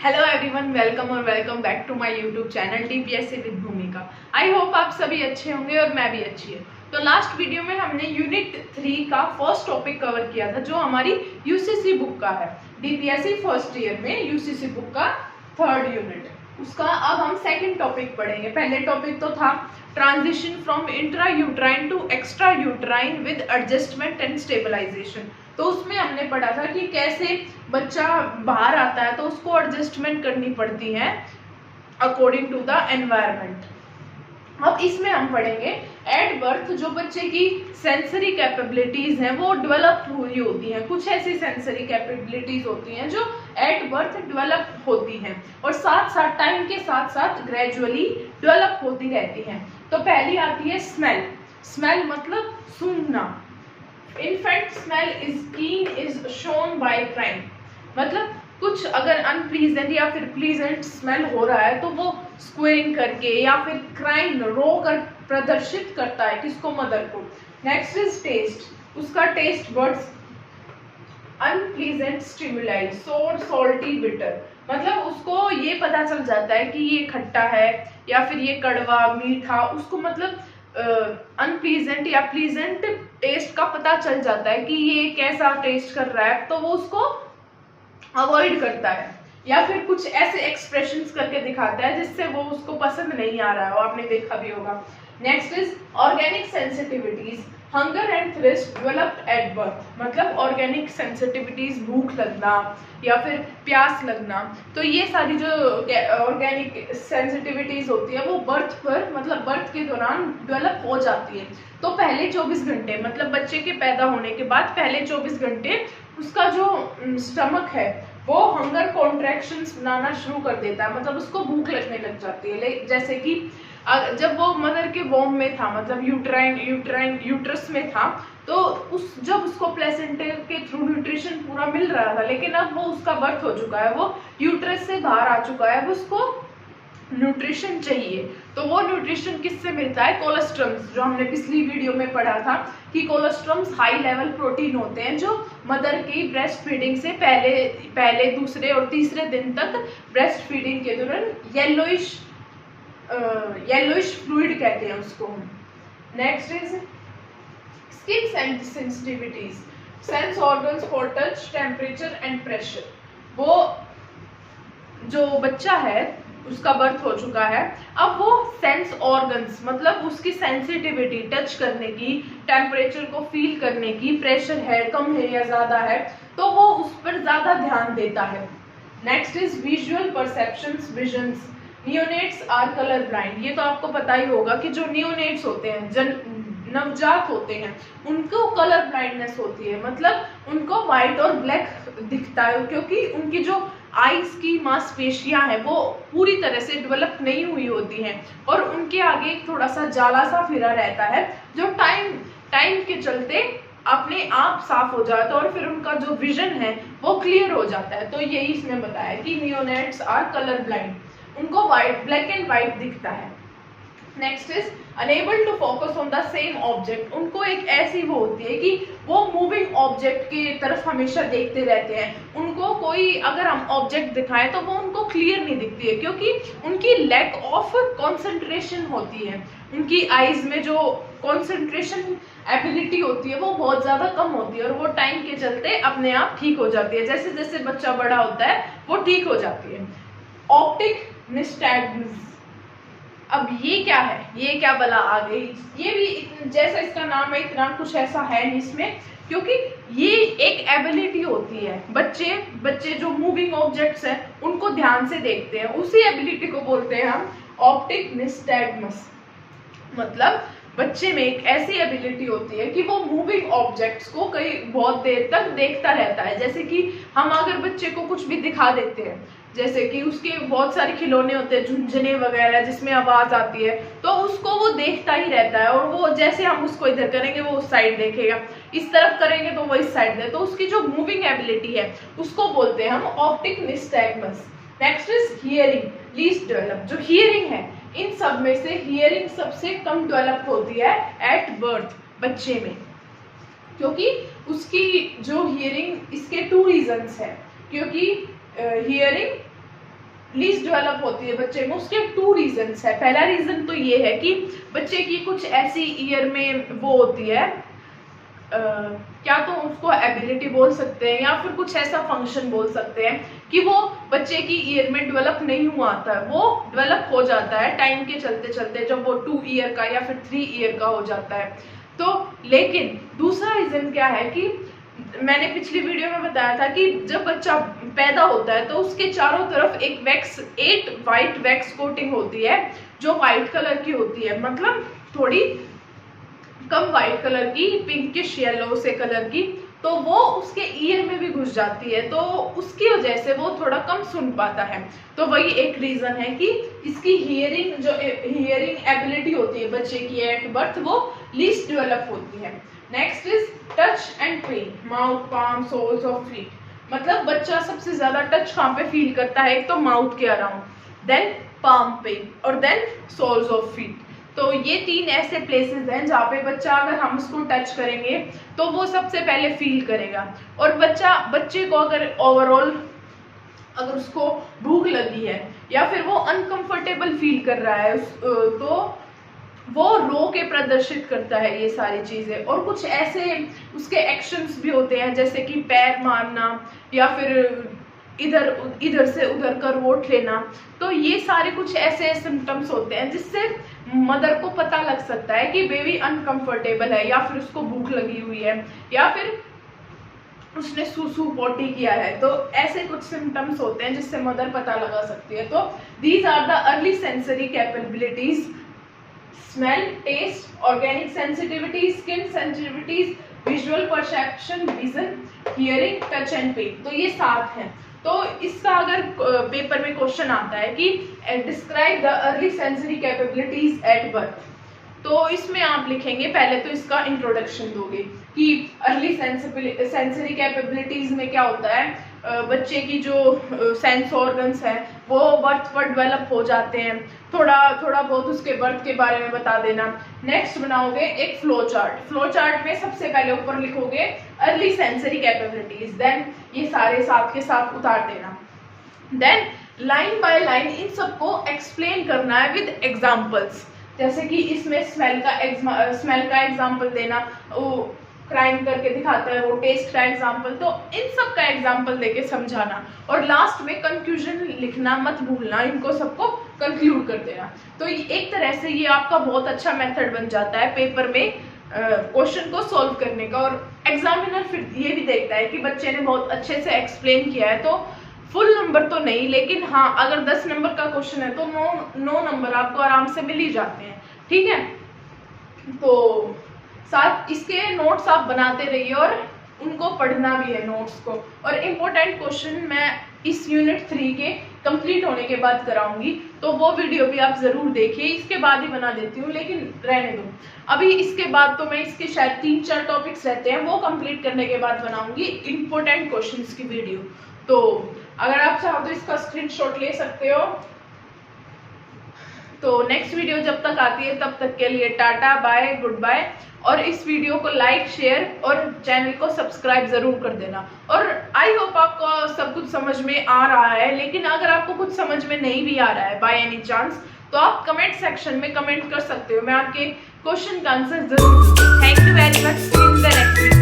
Hello everyone, welcome और welcome back to my YouTube channel DPSC with Bhumika. I hope आप सभी अच्छे होंगे और मैं भी अच्छी हूँ। तो लास्ट वीडियो में हमने यूनिट 3 का फर्स्ट टॉपिक कवर किया था, जो हमारी यूसीसी बुक का है। डीपीएससी फर्स्ट ईयर में यूसीसी बुक का थर्ड यूनिट, उसका अब हम सेकंड टॉपिक पढ़ेंगे। पहले टॉपिक तो था transition from intra uterine to extra uterine with adjustment and stabilization. तो उसमें हमने पढ़ा था कि कैसे बच्चा बाहर आता है तो उसको एडजस्टमेंट करनी पड़ती है अकॉर्डिंग टू द एनवायरनमेंट। अब इसमें हम पढ़ेंगे एट बर्थ जो बच्चे की सेंसरी कैपेबिलिटीज हैं वो डेवलप हुई होती हैं। कुछ ऐसी सेंसरी कैपेबिलिटीज होती हैं जो एट बर्थ डेवलप होती हैं और साथ साथ टाइम के साथ साथ ग्रेजुअली डेवलप होती रहती हैं। तो पहली आती है स्मेल। स्मेल मतलब सूंघना। Infant smell is keen is shown by crying। मतलब कुछ अगर अनप्लीजेंट या फिर प्लीजेंट स्मेल हो रहा है तो वो स्क्वेरिंग करके या फिर क्राइंग रो कर प्रदर्शित करता है किसको, मदर को। Next is taste. उसका taste buds unpleasant stimuli sour salty bitter, मतलब उसको ये पता चल जाता है कि ये खट्टा है या फिर ये कड़वा मीठा, उसको मतलब अनप्लीजेंट या प्लीजेंट टेस्ट का पता चल जाता है कि ये कैसा टेस्ट कर रहा है, तो वो उसको अवॉइड करता है या फिर कुछ ऐसे एक्सप्रेशंस करके दिखाता है जिससे वो उसको पसंद नहीं आ रहा है, वो आपने देखा भी होगा। Next is organic sensitivities hunger and thrust developed at birth, मतलब ऑर्गेनिक सेंसिटिविटीज भूख लगना या फिर प्यास लगना, तो ये सारी जो ऑर्गेनिक सेंसिटिविटीज होती है वो बर्थ पर मतलब बर्थ के दौरान डेवलप हो जाती है। तो पहले 24 घंटे मतलब बच्चे के पैदा होने के बाद पहले 24 घंटे उसका जो स्टमक है वो हंगर कॉन्ट्रैक्शंस बनाना शुरू कर देता है, मतलब उसको भूख लगने लग जाती है। जैसे कि जब वो मदर के वॉम में था, मतलब यूट्रस में था, तो जब उसको प्लेसेंटा के थ्रू न्यूट्रिशन पूरा मिल रहा था, लेकिन अब वो उसका बर्थ हो चुका है, वो यूट्रस से बाहर आ चुका है, अब उसको न्यूट्रिशन चाहिए। तो वो न्यूट्रिशन किससे मिलता है? कोलेस्ट्रम्स, जो हमने पिछली वीडियो में पढ़ा था कि कोलेस्ट्रम्स हाई लेवल प्रोटीन होते हैं जो मदर की ब्रेस्ट फीडिंग से पहले दूसरे और तीसरे दिन तक ब्रेस्ट फीडिंग के दौरान येलोइश फ्लूइड कहते हैं उसको। Next is skin sensitivities sense organs for touch temperature and pressure. वो जो बच्चा है उसका बर्थ हो चुका है, अब वो सेंस ऑर्गन्स मतलब उसकी सेंसिटिविटी टच करने की, टेम्परेचर को फील करने की, प्रेशर है कम है या ज्यादा है, तो वो उस पर ज्यादा ध्यान देता है। Next is visual perceptions visions neonates are colour blind. ये तो आपको पता ही होगा कि जो नियोनेट्स होते हैं, नवजात होते हैं, उनको कलर ब्लाइंडनेस होती है, मतलब उनको व्हाइट और ब्लैक दिखता है क्योंकि उनकी जो आईज की मांसपेशियां हैं वो पूरी तरह से डेवलप नहीं हुई होती हैं और उनके आगे एक थोड़ा सा जाला सा फिरा रहता है जो टाइम के चलते अपने आप साफ हो जाता है और फिर उनका जो विजन है वो क्लियर हो जाता है। तो यही इसमें बताया कि नियोनेट्स आर कलर ब्लाइंड, उनको ब्लैक एंड व्हाइट दिखता है। Next is unable to focus on the same object. उनको एक ऐसी वो होती है कि वो मूविंग ऑब्जेक्ट की तरफ हमेशा देखते रहते हैं। उनको कोई अगर हम ऑब्जेक्ट दिखाएं तो वो उनको क्लियर नहीं दिखती है क्योंकि उनकी लैक ऑफ कंसंट्रेशन होती है। उनकी आईज में जो कंसंट्रेशन एबिलिटी होती है वो बहुत ज्यादा कम होती है और वो टाइम के चलते अपने आप ठीक हो जाती है। जैसे जैसे बच्चा बड़ा होता है वो ठीक हो जाती है। ऑप्टिक निस्टैग्मस, अब ये क्या है, ये क्या बला आ गई? ये भी जैसा इसका नाम है इतना कुछ ऐसा है नहीं इसमें, क्योंकि ये एक एबिलिटी होती है। बच्चे जो मूविंग ऑब्जेक्ट्स हैं उनको ध्यान से देखते हैं, उसी एबिलिटी को बोलते हैं हम ऑप्टिक निस्टैग्मस। मतलब बच्चे में एक ऐसी एबिलिटी होती है कि वो मूविंग ऑब्जेक्ट्स को कई बहुत देर तक देखता रहता है। जैसे कि हम अगर बच्चे को कुछ भी दिखा देते हैं, जैसे कि उसके बहुत सारे खिलौने होते हैं, झुंझुने वगैरह जिसमें आवाज आती है, तो उसको वो देखता ही रहता है और वो जैसे हम उसको इधर करेंगे वो उस साइड देखेगा, इस तरफ करेंगे तो वो इस साइड दे, तो उसकी जो मूविंग एबिलिटी है उसको बोलते हैं हम optic nystagmus. Next is hearing least develop. जो हियरिंग है इन सब में से हियरिंग सबसे कम डेवलप होती है एट बर्थ बच्चे में, क्योंकि उसकी जो हियरिंग, इसके 2 रीजंस है। क्योंकि हियरिंग लीस्ट डेवलप होती है बच्चे में, उसके 2 रीजंस है। पहला रीजन तो ये है कि बच्चे की कुछ ऐसी ईयर में वो होती है, क्या तो उसको एबिलिटी बोल सकते हैं या फिर कुछ ऐसा फंक्शन बोल सकते हैं कि वो बच्चे की ईयर में डेवलप नहीं हुआ था, वो डेवलप हो जाता है टाइम के चलते चलते, जब वो 2 ईयर का या फिर 3 ईयर का हो जाता है। तो लेकिन दूसरा रीजन क्या है कि मैंने पिछली वीडियो में बताया था कि जब बच्चा पैदा होता है तो उसके चारों तरफ एक वैक्स 8 वाइट वैक्स कोटिंग होती है जो वाइट कलर की होती है, मतलब थोड़ी कम वाइट कलर की, पिंकिश येलो से कलर की। तो वो उसके ईयर में भी घुस जाती है, तो उसकी वजह से वो थोड़ा कम सुन पाता है। तो वही एक रीजन है कि इसकी हियरिंग एबिलिटी होती है बच्चे की एट बर्थ, वो लीस्ट डेवलप होती है। Next is touch and pain, mouth, palm, soles of feet. मतलब बच्चा सबसे ज्यादा टच कहाँ पे फील करता है, एक तो माउथ के अराउंड, देन पाम पे, और देन सोल्स ऑफ फीट। तो ये 3 ऐसे प्लेसेस हैं जहाँ पे बच्चा अगर हम उसको टच करेंगे तो वो सबसे पहले फील करेगा। और बच्चे को अगर ओवरऑल अगर उसको भूख लगी है या फिर वो अनकंफर्टेबल फील कर रहा है तो वो रो के प्रदर्शित करता है ये सारी चीजें। और कुछ ऐसे उसके एक्शंस भी होते हैं जैसे कि पैर मारना या फिर इधर से उधर करवट लेना। तो ये सारे कुछ ऐसे सिम्टम्स होते हैं जिससे मदर को पता लग सकता है कि बेबी अनकंफर्टेबल है या फिर उसको भूख लगी हुई है या फिर उसने सूसू पोटी किया है। तो ऐसे कुछ सिम्टम्स होते हैं जिससे मदर पता लगा सकती है। तो these are the early sensory capabilities, smell, taste, organic sensitivity, skin sensitivities, visual perception, vision, hearing, touch and pain. तो ये 7 हैं। तो इसका अगर पेपर में क्वेश्चन आता है कि describe the early sensory capabilities at birth, तो इसमें आप लिखेंगे, पहले तो इसका इंट्रोडक्शन दोगे कि अर्ली सेंसरी कैपेबिलिटीज में क्या होता है। बच्चे की जो सेंस ऑर्गन्स हैं वो बर्थ पर डेवलप हो जाते हैं, थोड़ा बहुत उसके बर्थ के बारे में बता देना। नेक्स्ट बनाओगे एक फ्लो चार्ट में सबसे पहले ऊपर लिखोगे अर्ली सेंसरी कैपेबिलिटीज, देन ये सारे साथ के साथ उतार देना। देन लाइन बाय लाइन इन सबको एक्सप्लेन करना है विद एग्जाम्पल्स, जैसे कि इसमें स्मेल का एग्जाम्पल देना, वो क्राइम करके दिखाता है, वो टेस्ट का एग्जाम्पल, तो इन सब का एग्जाम्पल देके समझाना। और लास्ट में कंक्लूजन लिखना मत भूलना, इनको सबको कंक्लूड कर देना। तो एक तरह से ये आपका बहुत अच्छा मेथड बन जाता है पेपर में क्वेश्चन को सॉल्व करने का। और एग्जामिनर फिर ये भी देखता है कि बच्चे ने बहुत अच्छे से एक्सप्लेन किया है, तो फुल नंबर तो नहीं, लेकिन हाँ अगर 10 नंबर का क्वेश्चन है तो 9 नंबर आपको आराम से मिल ही जाते हैं। ठीक है, तो साथ इसके नोट्स आप बनाते रहिए और उनको पढ़ना भी है नोट्स को। और इम्पोर्टेंट क्वेश्चन मैं इस यूनिट 3 के कंप्लीट होने के बाद कराऊंगी, तो वो वीडियो भी आप जरूर देखिए। इसके बाद ही बना देती हूँ, लेकिन रहने दो अभी। इसके बाद तो मैं इसके शायद 3-4 टॉपिक्स रहते हैं, वो कंप्लीट करने के बाद बनाऊंगी इम्पोर्टेंट क्वेश्चंस की वीडियो। तो अगर आप चाहो तो इसका स्क्रीनशॉट ले सकते हो। तो नेक्स्ट वीडियो जब तक आती है तब तक के लिए टाटा, बाय, गुड बाय। और इस वीडियो को लाइक, शेयर और चैनल को सब्सक्राइब जरूर कर देना। और आई होप आपको सब कुछ समझ में आ रहा है, लेकिन अगर आपको कुछ समझ में नहीं भी आ रहा है बाय एनी चांस, तो आप कमेंट सेक्शन में कमेंट कर सकते हो, मैं आपके क्वेश्चन का आंसर जरूर दूंगी। Thank you very much, see you in the next video.